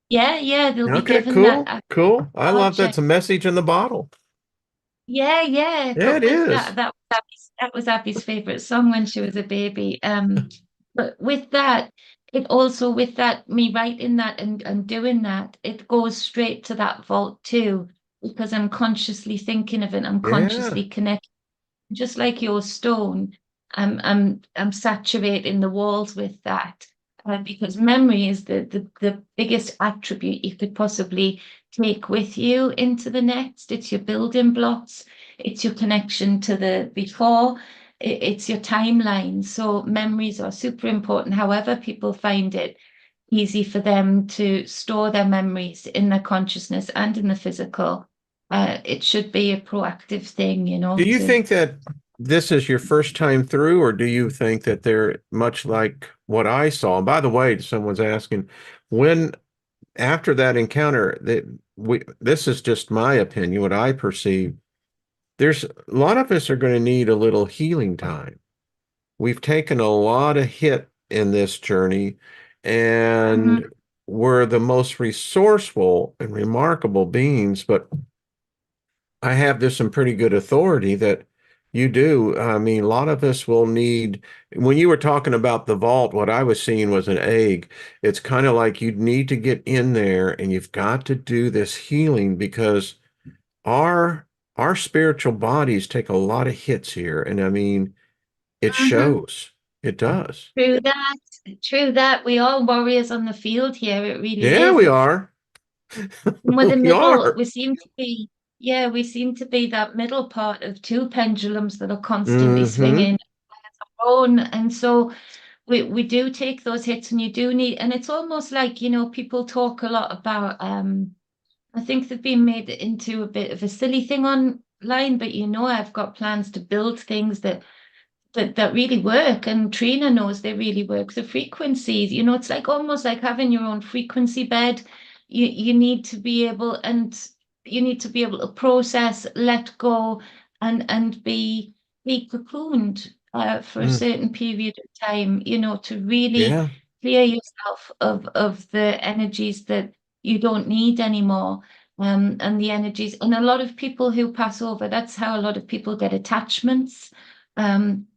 Yeah, yeah, they'll be Okay, given that cool, cool. I love departure. that's a message in the bottle. Yeah, yeah. Yeah, But it with is. that was Abby's favorite song when she was a baby. But with that, it also with that me writing that and doing that, it goes straight to that vault too, because I'm consciously thinking of it. I'm Yeah. consciously connecting. Just like your stone, I'm saturating the walls with that, because memory is the biggest attribute you could possibly take with you into the next. It's your building blocks, it's your connection to the before, it's your timeline. So memories are super important. However, people find it easy for them to store their memories in their consciousness and in the physical. It should be a proactive thing, Do you to think that this is your first time through, or do you think that they're much like what I saw? And by the way, someone's asking, when after that encounter, that we this is just my opinion, what I perceive. There's a lot of us are going to need a little healing time. We've taken a lot of hit in this journey, Mhm. and we're the most resourceful and remarkable beings, but I have this in pretty good authority that you do. I mean, a lot of us will need, when you were talking about the vault, what I was seeing was an egg. It's kind of like you need to get in there and you've got to do this healing because our our spiritual bodies take a lot of hits here. And I mean, it Mhm. shows. It does. True that. True that. We all warriors on the field here. It really Yeah, is. we are. And we're the We middle. are. We seem to be that middle part of two pendulums that are constantly Hmm. swinging. own. And so we do take those hits, and you do need, and it's almost like, people talk a lot about, I think they've been made into a bit of a silly thing online, but I've got plans to build things that really work, and Trina knows they really work. The frequencies, it's like almost like having your own frequency bed. You need to be able, and you need to be able to process, let go, and be cocooned for a Mm, certain period of time, to really yeah. clear yourself of the energies that you don't need anymore. And the energies, and a lot of people who pass over, that's how a lot of people get attachments,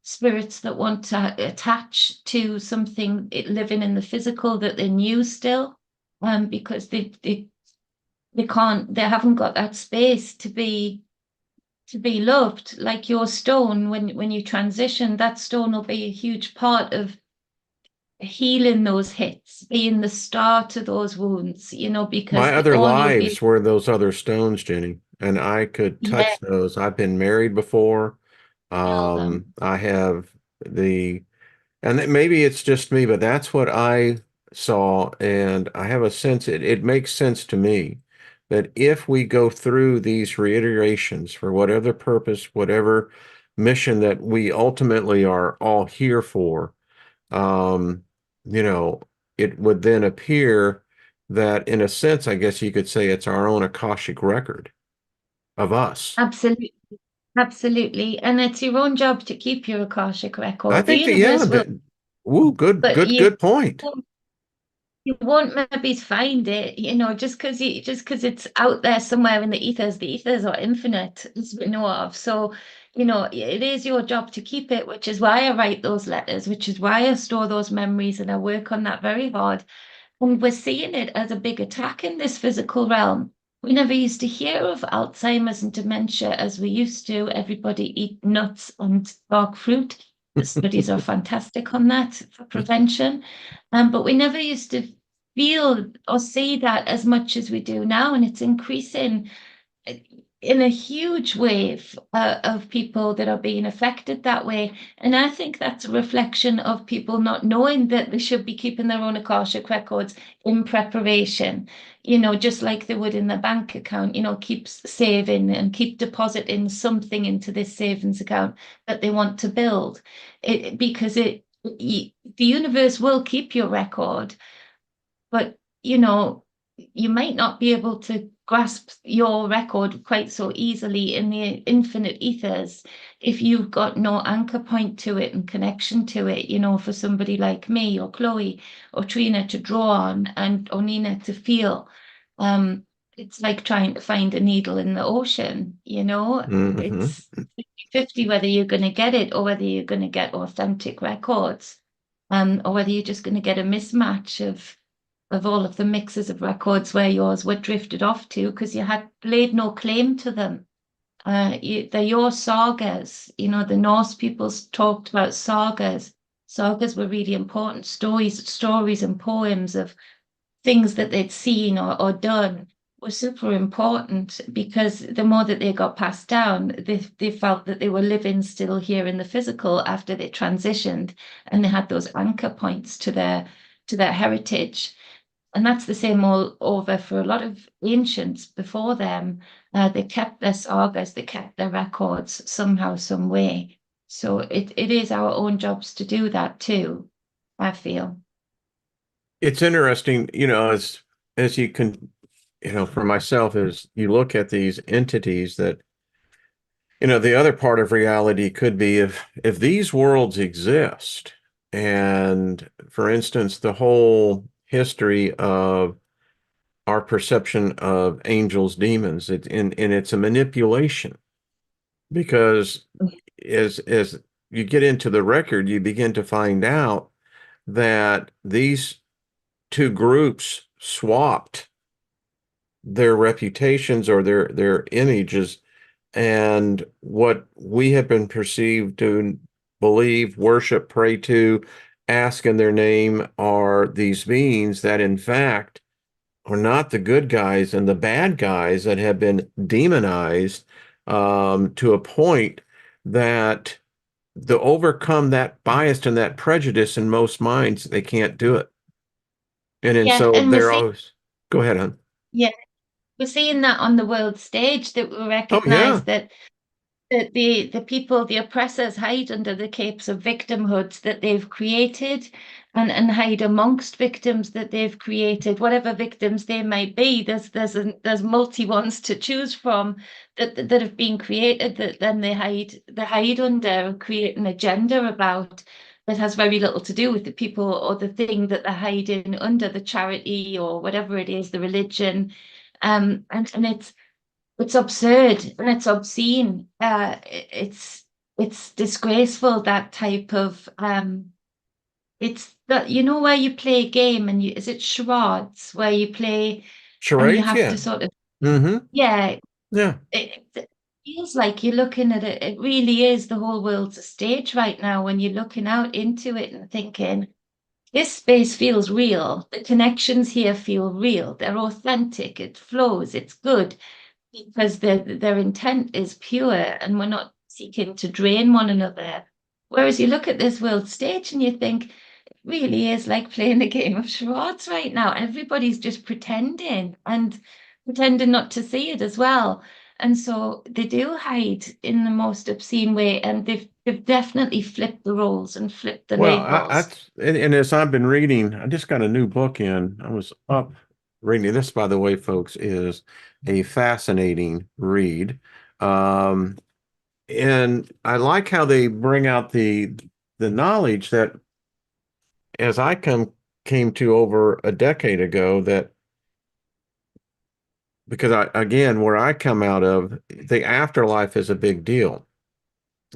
spirits that want to attach to something living in the physical that they knew still, because they haven't got that space to be loved. Like your stone, when you transition, that stone will be a huge part of healing those hits, being the start of those wounds, My because other all you'll be, lives were those other stones, Jenny, and I could yeah, touch those. I've been married before. feel them. I have the, and maybe it's just me, but that's what I saw. And I have a sense, it makes sense to me that if we go through these reiterations for whatever purpose, whatever mission that we ultimately are all here for, um, you know, it would then appear that, in a sense, I guess you could say it's our own Akashic record of us. Absolutely. Absolutely. And it's your own job to keep your Akashic I record. The think that, yeah, universe will, that, ooh, good, but good, you good point. you won't maybe find it, just because it's out there somewhere in the ethers. The ethers are infinite, as we know of. So, it is your job to keep it, which is why I write those letters, which is why I store those memories, and I work on that very hard. And we're seeing it as a big attack in this physical realm. We never used to hear of Alzheimer's and dementia as we used to. Everybody eat nuts and dark fruit. The studies are fantastic on that for prevention. But we never used to feel or see that as much as we do now. And it's increasing in a huge wave of people that are being affected that way. And I think that's a reflection of people not knowing that they should be keeping their own Akashic records in preparation, just like they would in their bank account, keep saving and keep depositing something into this savings account that they want to build. Because the universe will keep your record, but you might not be able to grasp your record quite so easily in the infinite ethers if you've got no anchor point to it and connection to it, for somebody like me or Chloe or Trina to draw on, and or Nina to feel. Um, it's like trying to find a needle in the ocean, Hmm. it's 50 whether you're going to get it or whether you're going to get authentic records, or whether you're just going to get a mismatch of all of the mixes of records where yours were drifted off to because you had laid no claim to them. They're your sagas. The Norse peoples talked about sagas. Sagas were really important stories and poems of things that they'd seen or done were super important because the more that they got passed down, they felt that they were living still here in the physical after they transitioned, and they had those anchor points to their heritage. And that's the same all over for a lot of ancients before them. They kept their sagas, they kept their records somehow, some way. So it is our own jobs to do that too, I feel. It's interesting, as you can, for myself, as you look at these entities that, the other part of reality could be if these worlds exist, and for instance, the whole history of our perception of angels, demons, and it's a manipulation because as you get into the record, you begin to find out that these two groups swapped their reputations or their images, and what we have been perceived to believe, worship, pray to, ask in their name are these beings that in fact are not the good guys and the bad guys that have been demonized, to a point that to overcome that bias and that prejudice in most minds, they can't do it. And Yeah, so and they're always, go ahead, hon. yeah, we're seeing that on the world stage, that we Oh, recognize yeah. that the people, the oppressors, hide under the capes of victimhoods that they've created, and hide amongst victims that they've created, whatever victims they might be. There's multi ones to choose from that have been created, that then they hide under and create an agenda about, that has very little to do with the people or the thing that they're hiding under, the charity or whatever it is, the religion. And it's absurd and it's obscene. It's disgraceful, that type of it's that, where you play a game, and is it charades, where you play and you Charades, have to yeah. sort of, Mm-hmm. yeah, Yeah. it feels like you're looking at it. It really is, the whole world's a stage right now when you're looking out into it and thinking, this space feels real. The connections here feel real. They're authentic. It flows. It's good because their intent is pure, and we're not seeking to drain one another. Whereas you look at this world stage and you think, it really is like playing a game of charades right now. Everybody's just pretending, and pretending not to see it as well. And so they do hide in the most obscene way, and they've definitely flipped the roles and flipped the Well, labels. and as I've been reading, I just got a new book in. I was up reading this, by the way, folks, is a fascinating read. Um, and I like how they bring out the knowledge that as I came to over a decade ago, that because again, where I come out of, the afterlife is a big deal.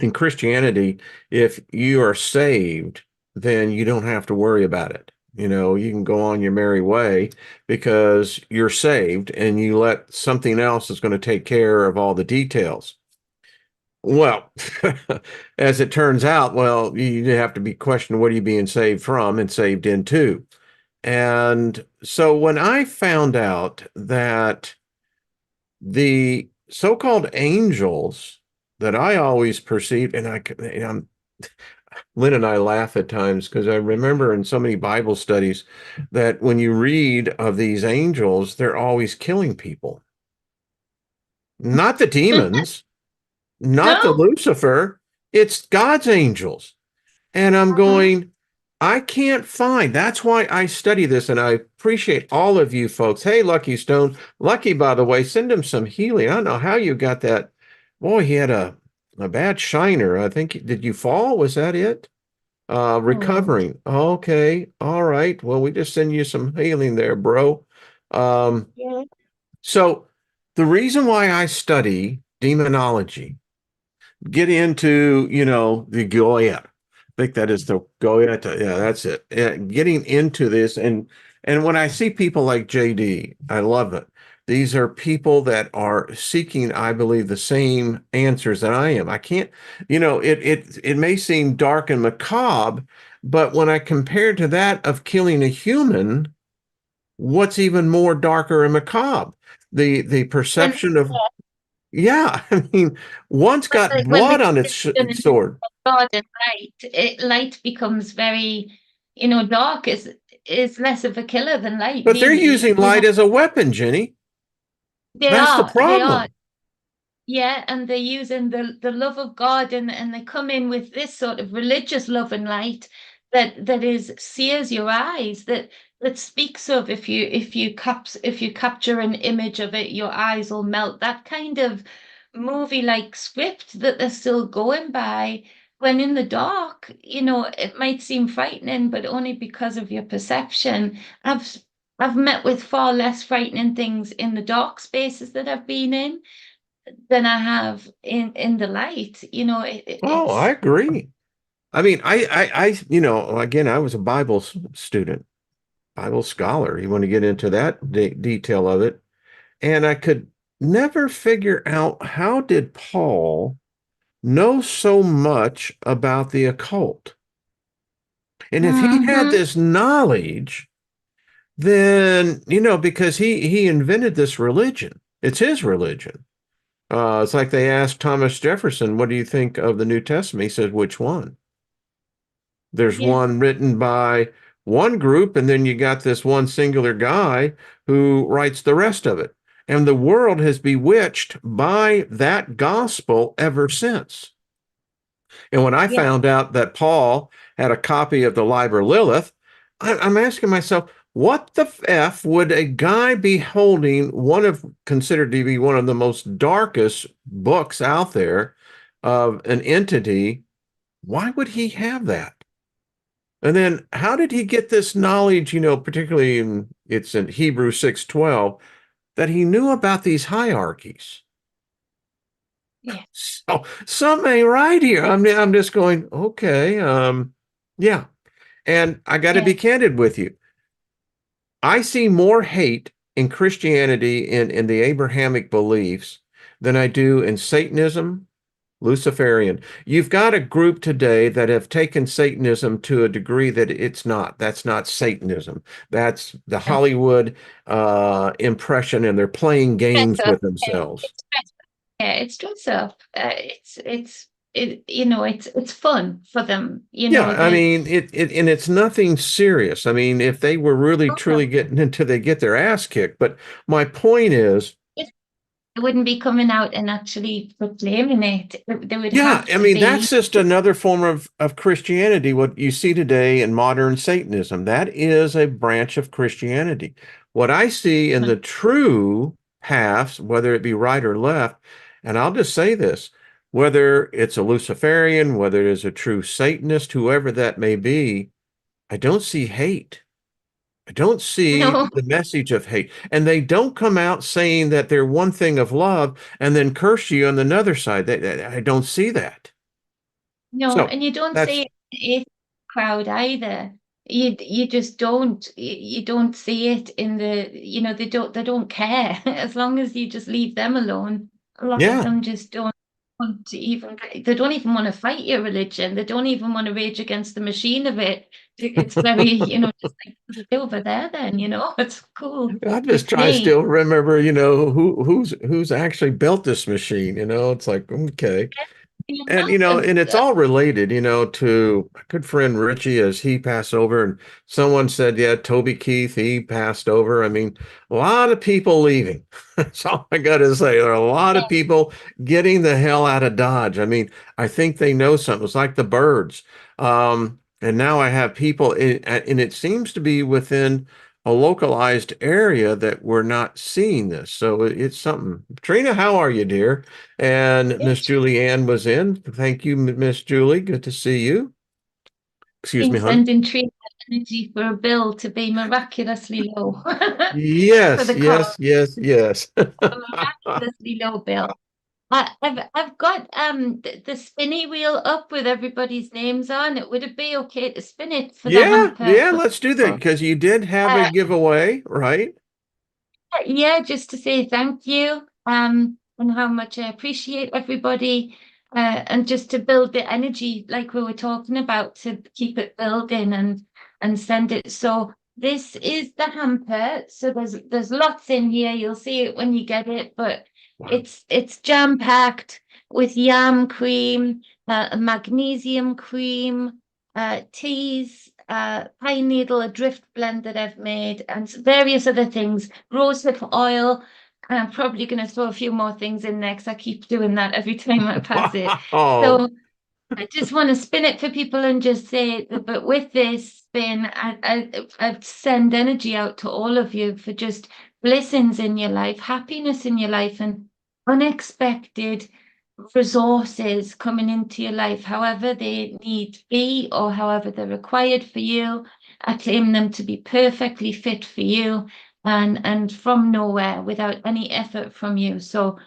In Christianity, if you are saved, then you don't have to worry about it. You can go on your merry way because you're saved, and you let something else is going to take care of all the details. Well, as it turns out, well, you have to be questioned, what are you being saved from and saved into? And so when I found out that the so-called angels that I always perceived, Lynn and I laugh at times because I remember in so many Bible studies that when you read of these angels, they're always killing people, not the demons, not the No? Lucifer, it's God's angels. And I'm Mhm. going, I can't find. That's why I study this, and I appreciate all of you folks. Hey, Lucky Stone. Lucky, by the way, send him some healing. I don't know how you got that. Boy, he had a bad shiner. I think, did you fall? Was that it? Oh, Recovering. Okay. All right. Well, we just send you some healing there, bro. Um, yeah. so the reason why I study demonology, get into, the Goya. I think that is the Goya. Yeah, that's it. Getting into this, and when I see people like JD, I love it. These are people that are seeking, I believe, the same answers that I am. I can't, it may seem dark and macabre, but when I compare to that of killing a human, what's even more darker and macabre? The When perception of, yeah, I mean, one's got when blood on its religion sword. God and light becomes very, dark is less of a killer than light, But they're really. using light as a weapon, Jenny. They That's the are, they are. problem. Yeah, and they're using the love of God, and they come in with this sort of religious love and light that is sears your eyes, that speaks of, if you capture an image of it, your eyes will melt. That kind of movie-like script that they're still going by, when in the dark, it might seem frightening, but only because of your perception. I've met with far less frightening things in the dark spaces that I've been in than I have in the light. Oh, I It's agree. I mean, again, I was a Bible student, Bible scholar. You want to get into that detail of it, and I could never figure out, how did Paul know so much about the occult? And if he had hmm this knowledge, then, because he invented this religion. It's his religion. It's like they asked Thomas Jefferson, what do you think of the New Testament? He said, which one? There's Yeah, one written by one group, and then you got this one singular guy who writes the rest of it. And the world has bewitched by that gospel ever since. And when I yeah, found out that Paul had a copy of the Liber Lilith, I'm asking myself, what the F would a guy be holding one of considered to be one of the most darkest books out there of an entity? Why would he have that? And then how did he get this knowledge, particularly it's in Hebrews 6:12, that he knew about these hierarchies? yeah, So something ain't right here. I'm just going, okay, yeah. And I got to yeah. be candid with you. I see more hate in Christianity in the Abrahamic beliefs than I do in Satanism, Luciferian. You've got a group today that have taken Satanism to a degree that it's not. That's not Satanism. That's the Yeah. Hollywood impression, and they're playing games Dress up. with themselves. It's dress up. Yeah, it's dress up. It's fun for them. Yeah, I mean it and it's nothing serious. I mean, if they were really Oh, no. truly getting into they get their ass kicked. But my point is, They wouldn't be coming out and actually proclaiming it. There would yeah, have I to mean, be. that's just another form of Christianity, what you see today in modern Satanism. That is a branch of Christianity. What I see in the true paths, whether it be right or left, and I'll just say this, whether it's a Luciferian, whether it is a true Satanist, whoever that may be, I don't see hate. I don't see No, the message of hate. And they don't come out saying that they're one thing of love and then curse you on the other side. I don't see that. no, So and you don't that's, see it crowd either. You just don't you don't see it in the they don't care as long as you just leave them alone. A lot of yeah. them just don't want to even they don't even want to fight your religion. They don't even want to rage against the machine of it. It's very, just like stay over there then, it's cool I just with try to me. still remember, who's actually built this machine. It's like, okay. The And amount of and it's all related, to my good friend Richie as he passed over, and someone said, yeah, Toby Keith, he passed over. I mean, a lot of people leaving. That's all I got to say. There are a lot of people getting the hell out of Dodge. I mean, I think they know something. It's like the birds. And now I have people, and it seems to be within a localized area that we're not seeing this. So it's something. Trina, how are you, dear? And Miss it's Julie Ann was in. Thank you, Miss Julie. Good to see you. Excuse been me, hon. sending treatment energy for a bill to be miraculously low for Yes, the car. yes, yes, yes. A miraculously low bill. I've got the spinny wheel up with everybody's names on it. Would it be okay to spin it for the Yeah, hamper yeah, for let's do that people? because you did have a Uh, giveaway, right? yeah, just to say thank you, and how much I appreciate everybody, and just to build the energy like we were talking about to keep it building and send it. So this is the hamper. So there's lots in here. You'll see it when you get it, but Wow. it's jam packed with yam cream, magnesium cream, teas, pine needle, a drift blend that I've made, and various other things. Rosehip oil. And I'm probably going to throw a few more things in there because I keep doing that every time I pass it. Wow. So I just want to spin it for people and just say, but with this spin, I send energy out to all of you for just blessings in your life, happiness in your life, and unexpected resources coming into your life, however they need be or however they're required for you. I claim them to be perfectly fit for you and from nowhere without any effort from you. So,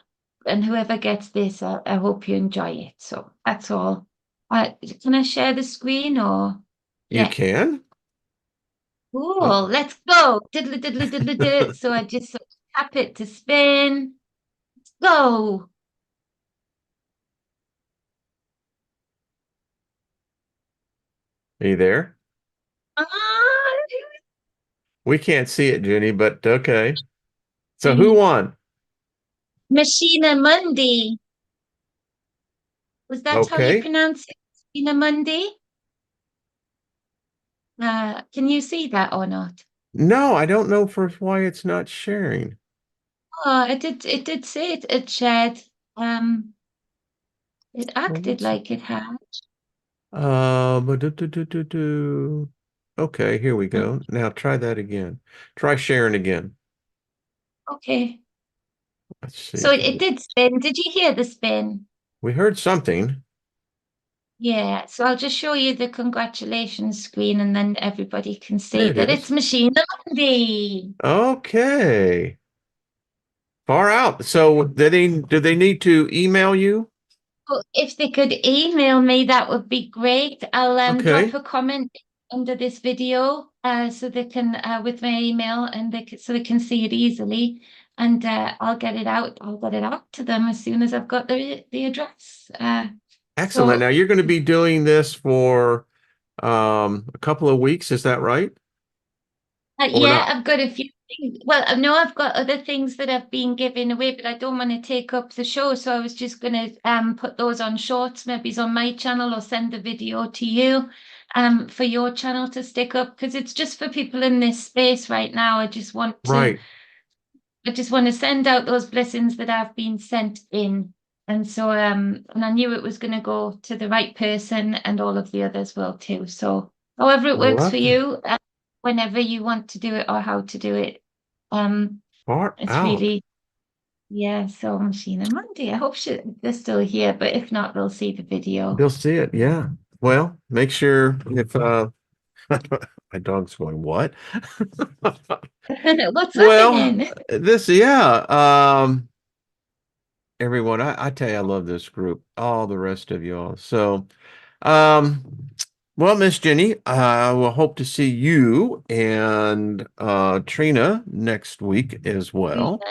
and whoever gets this, I hope you enjoy it. So that's all. Can I share the screen or? You Yeah. can? Uh, Cool. Let's go. Diddly diddly diddly diddly. So I just sort of tap it to spin. Go. Are you there? Ah, We can't see it, Jenny, but okay. So who see. won? Machina Mundi. Was that how you Okay. pronounce it? Machina Mundi? Can you see that or not? No, I don't know for why it's not sharing. Oh, it did say it shared. Um, it Well, acted what's like it had. okay, here we Mm, go. Now try that again. Try sharing again. okay. Let's see. So it did spin. Did you hear the spin? We heard something. Yeah. So I'll just show you the congratulations screen and then everybody can There see it that it's is. Machina Mundi. Okay. Far out. So do they need to email you? So if they could email me, that would be great. I'll drop Okay. a comment under this video so they can with my email and so they can see it easily. And I'll get it out. I'll get it out to them as soon as I've got the address. Excellent. Now So you're going to be doing this for a couple of weeks, is that right? Or yeah, not? I've got a few things. Well, I know I've got other things that have been given away, but I don't want to take up the show. So I was just going to put those on shorts, maybe it's on my channel or send the video to you for your channel to stick up because it's just for people in this space right now. Right. I just want to send out those blessings that have been sent in. And so and I knew it was going to go to the right person and all of the others will too. So however it I works for love that. you, whenever you want to do it or how to do it. Um, Far it's out. really, yeah, so Machine and Monday. I hope they're still here, but if not, they'll see the video. They'll see it. Yeah. Well, make sure if my dog's going, what? What's Well, happening? yeah. Everyone, I tell you, I love this group, all the rest of y'all. So, um, well, Miss Jenny, I will hope to see you and Trina next week as well.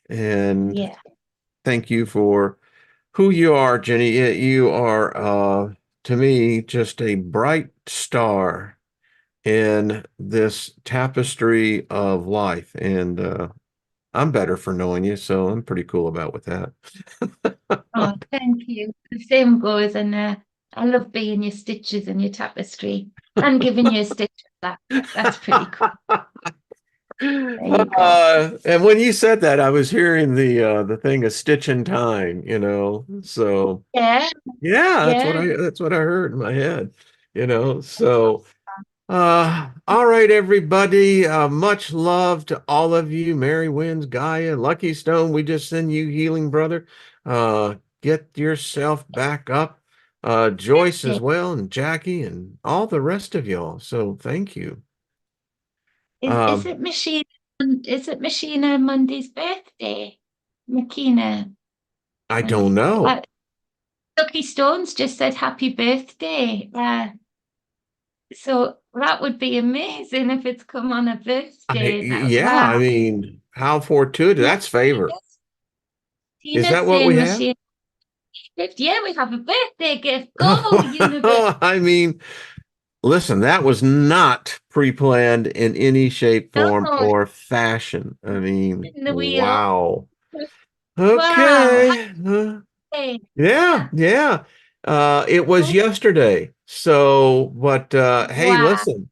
Yeah, And yeah. thank you for who you are, Jenny. You are, to me, just a bright star in this tapestry of life. And I'm better for knowing you, so I'm pretty cool about with that. Oh, thank you. The same goes, and I love being your stitches and your tapestry and giving you a stitch back. That's pretty cool. There you go. And when you said that, I was hearing the thing a stitch in time, So Yeah, yeah, yeah. that's what I heard in my head. So all right, everybody. Much love to all of you. Mary Winds, Gaia, Lucky Stone. We just send you healing, brother. Get yourself back up. Joyce as well, and Jackie, and all the rest of y'all. So thank you. Is Um, it Machine? Is it Machina Monday's birthday? Makina. I don't Monday. know. Lucky Stones just said happy birthday. So that would be amazing if it's come on a birthday. Yeah, Wow. I mean, how fortuitous. Yeah, That's favor. Is Tina's that what we saying have? Machine gift. Yeah, we have a birthday gift. Go, universe. I mean, listen, that was not pre-planned in any shape, form, No, or fashion. I mean, in the wheel. wow. Wow. Okay. Hey. Yeah, yeah. It was yesterday. So, but hey, Wow. listen,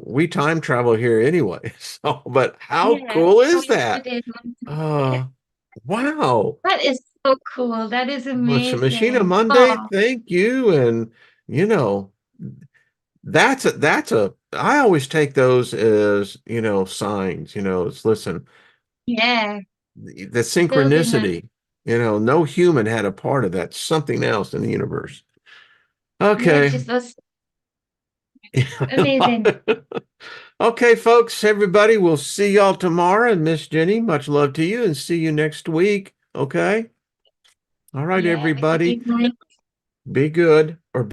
we time travel here anyway. So, but how Yeah. cool So is that? yesterday's Uh, wow. that is so cool. That is Machina amazing. Monday, Oh, thank you. And you know, I always take those as, signs, listen, yeah. the Building that. synchronicity, no human had a part of that, something else in the universe. Yeah, Okay. just us. Amazing. Okay, folks, everybody, we'll see y'all tomorrow. And Miss Jenny, much love to you and see you next week. Okay. All right, Yeah. everybody, Good night. be good or